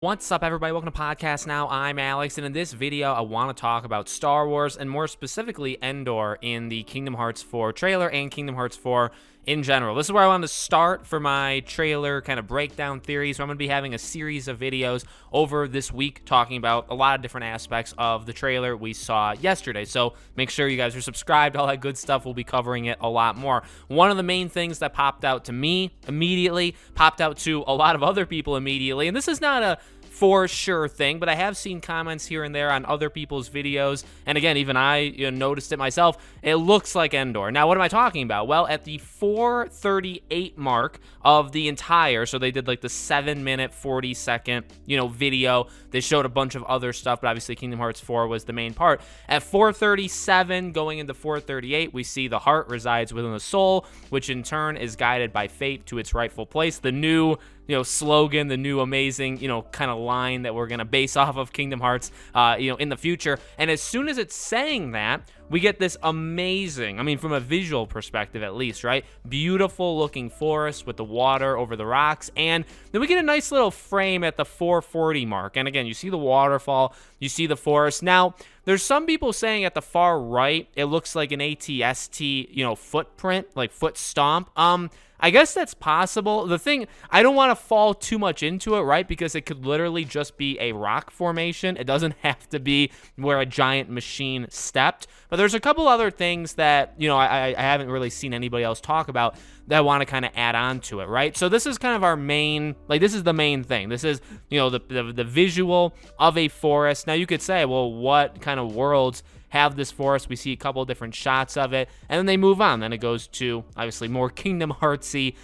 What's up, everybody? Welcome to Podcast Now. I'm Alex, and in this video, I want to talk about Star Wars, and more specifically, Endor in the Kingdom Hearts 4 trailer and Kingdom Hearts 4 in general. This is where I want to start for my trailer kind of breakdown theory. So I'm going to be having a series of videos over this week talking about a lot of different aspects of the trailer we saw yesterday. So make sure you guys are subscribed, all that good stuff. We'll be covering it a lot more. One of the main things that popped out to me immediately, popped out to a lot of other people immediately, and this is not a for sure thing, but I have seen comments here and there on other people's videos, and again, even I noticed it myself. It looks like Endor. Now, what am I talking about? Well, at the 4:38 mark of the entire, so they did like the 7-minute 40-second video. They showed a bunch of other stuff, but obviously Kingdom Hearts 4 was the main part. At 4:37 going into 4:38, we see the heart resides within the soul, which in turn is guided by fate to its rightful place. The new slogan, the new amazing, kind of line that we're going to base off of Kingdom Hearts, in the future. And as soon as it's saying that, we get this amazing, I mean, from a visual perspective at least, right? Beautiful looking forest with the water over the rocks. And then we get a nice little frame at the 4:40 mark. And again, you see the waterfall, you see the forest. Now, there's some people saying at the far right, it looks like an ATST, footprint, like foot stomp. I guess that's possible. The thing, I don't want to fall too much into it, right? Because it could literally just be a rock formation. It doesn't have to be where a giant machine stepped. But there's a couple other things that, I haven't really seen anybody else talk about that I want to kind of add on to it, right? So this is kind of our main, this is the main thing. This is, the visual of a forest. Now you could say, well, what kind of worlds have this forest? We see a couple of different shots of it, and then they move on. Then it goes to, obviously, more Kingdom Heartsy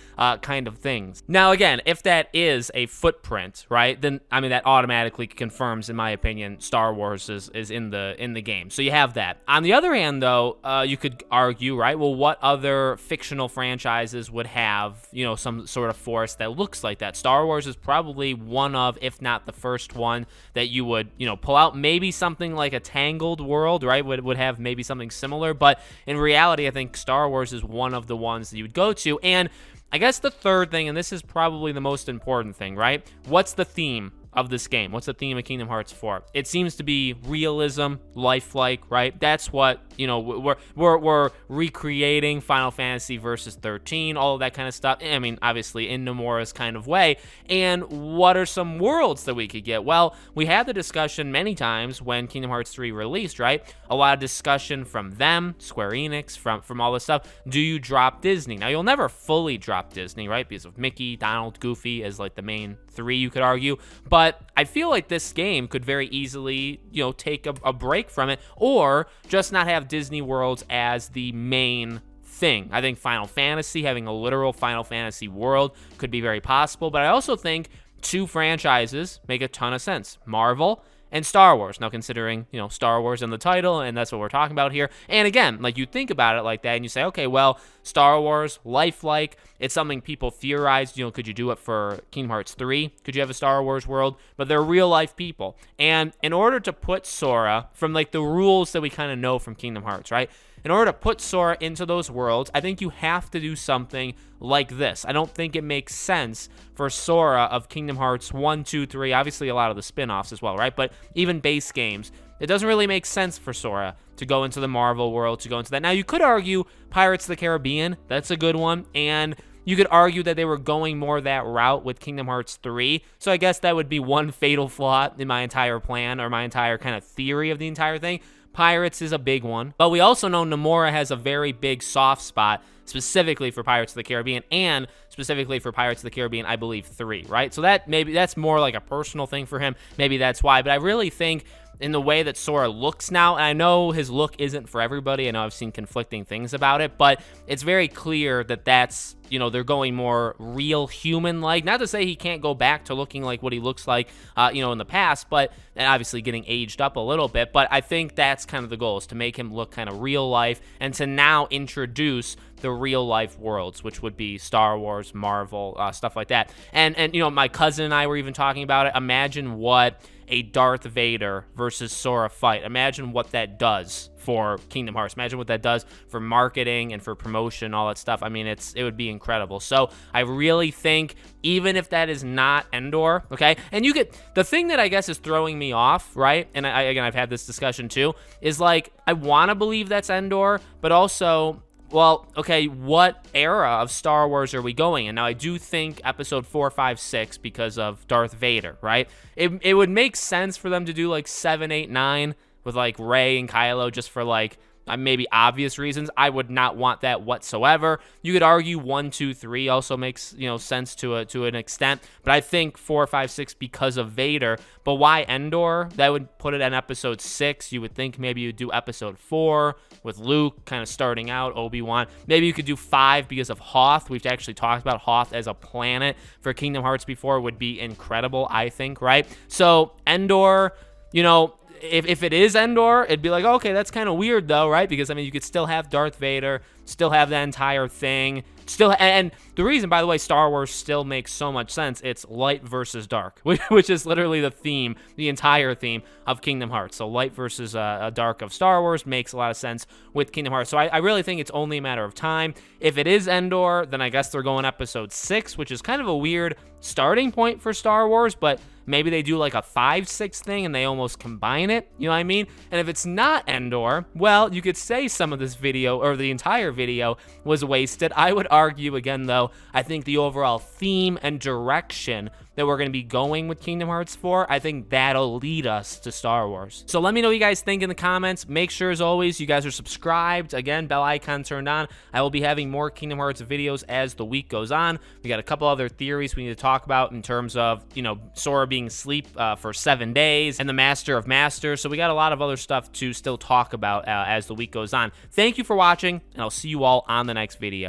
kind of things. Now, again, if that is a footprint, right, then, I mean, that automatically confirms, in my opinion, Star Wars is in the game. So you have that. On the other hand, though, you could argue, right, well, what other fictional franchises would have, some sort of forest that looks like that? Star Wars is probably one of, if not the first one, that you would, pull out. Maybe something like a Tangled world, right? Would have maybe something similar, but in reality, I think Star Wars is one of the ones that you would go to. And I guess the third thing, and this is probably the most important thing, right? What's the theme of this game? What's the theme of Kingdom Hearts 4? It seems to be realism, lifelike, right? That's what, we're recreating Final Fantasy Versus 13, all of that kind of stuff. I mean, obviously in Nomura's kind of way. And what are some worlds that we could get? Well, we had the discussion many times when Kingdom Hearts 3 released, right? A lot of discussion from them, Square Enix, from all this stuff. Do you drop Disney? Now, you'll never fully drop Disney, right? Because of Mickey, Donald, Goofy as like the main three, you could argue. But I feel like this game could very easily, take a break from it, or just not have Disney worlds as the main thing. I think Final Fantasy, having a literal Final Fantasy world, could be very possible. But I also think two franchises make a ton of sense. Marvel and Star Wars. Now, considering, Star Wars in the title, and that's what we're talking about here. And again, like, you think about it like that, and you say, okay, well, Star Wars, lifelike, it's something people theorized, could you do it for Kingdom Hearts 3? Could you have a Star Wars world? But they're real-life people. And in order to put Sora, from, the rules that we kind of know from Kingdom Hearts, right? In order to put Sora into those worlds, I think you have to do something like this. I don't think it makes sense for Sora of Kingdom Hearts 1, 2, 3, obviously a lot of the spin-offs as well, right? But even base games, it doesn't really make sense for Sora to go into the Marvel world, to go into that. Now, you could argue Pirates of the Caribbean. That's a good one. And you could argue that they were going more that route with Kingdom Hearts 3. So I guess that would be one fatal flaw in my entire plan, or my entire kind of theory of the entire thing. Pirates is a big one, but we also know Nomura has a very big soft spot specifically for Pirates of the Caribbean, and specifically for Pirates of the Caribbean, I believe 3, right? So that's more like a personal thing for him. Maybe that's why, but I really think in the way that Sora looks now, and I know his look isn't for everybody. I know I've seen conflicting things about it, but it's very clear that that's, they're going more real human-like. Not to say he can't go back to looking like what he looks like, in the past, but, and obviously getting aged up a little bit, but I think that's kind of the goal, is to make him look kind of real life, and to now introduce the real life worlds, which would be Star Wars, Marvel, stuff like that. And my cousin and I were even talking about it. Imagine what a Darth Vader versus Sora fight. Imagine what that does for Kingdom Hearts. Imagine what that does for marketing and for promotion, all that stuff. I mean, it would be incredible. So I really think, even if that is not Endor, okay, and you get the thing that I guess is throwing me off, right? And again, I've had this discussion too, is like, I want to believe that's Endor, but also, well, okay, what era of Star Wars are we going in? Now, I do think episode 4, 5, 6 because of Darth Vader, right? It would make sense for them to do like 7, 8, 9 with like Rey and Kylo, just for like maybe obvious reasons. I would not want that whatsoever. You could argue 1, 2, 3 also makes, you know, sense to an extent, but I think 4, 5, 6 because of Vader. But why Endor? That would put it in episode 6. You would think maybe you'd do episode 4 with Luke kind of starting out, Obi-Wan. Maybe you could do 5 because of Hoth. We've actually talked about Hoth as a planet for Kingdom Hearts before. Would be incredible, I think, right? So Endor, you know, if it is Endor, it'd be like, okay, that's kind of weird though, right? Because I mean, you could still have Darth Vader, still have that entire thing, and the reason, by the way, Star Wars still makes so much sense. It's light versus dark, which is literally the theme, the entire theme of Kingdom Hearts. So light versus dark of Star Wars makes a lot of sense with Kingdom Hearts. So I really think it's only a matter of time. If it is Endor, then I guess they're going episode 6, which is kind of a weird starting point for Star Wars, but maybe they do like a 5, 6 thing and they almost combine it, you know what I mean? And if it's not Endor, well, you could say some of this video, or the entire video, was wasted. I would argue again, though, I think the overall theme and direction that we're going to be going with Kingdom Hearts 4, I think that'll lead us to Star Wars. So let me know what you guys think in the comments. Make sure, as always, you guys are subscribed. Again, bell icon turned on. I will be having more Kingdom Hearts videos as the week goes on. We got a couple other theories we need to talk about in terms of, you know, Sora being asleep for 7 days and the Master of Masters. So we got a lot of other stuff to still talk about as the week goes on. Thank you for watching, and I'll see you all on the next video.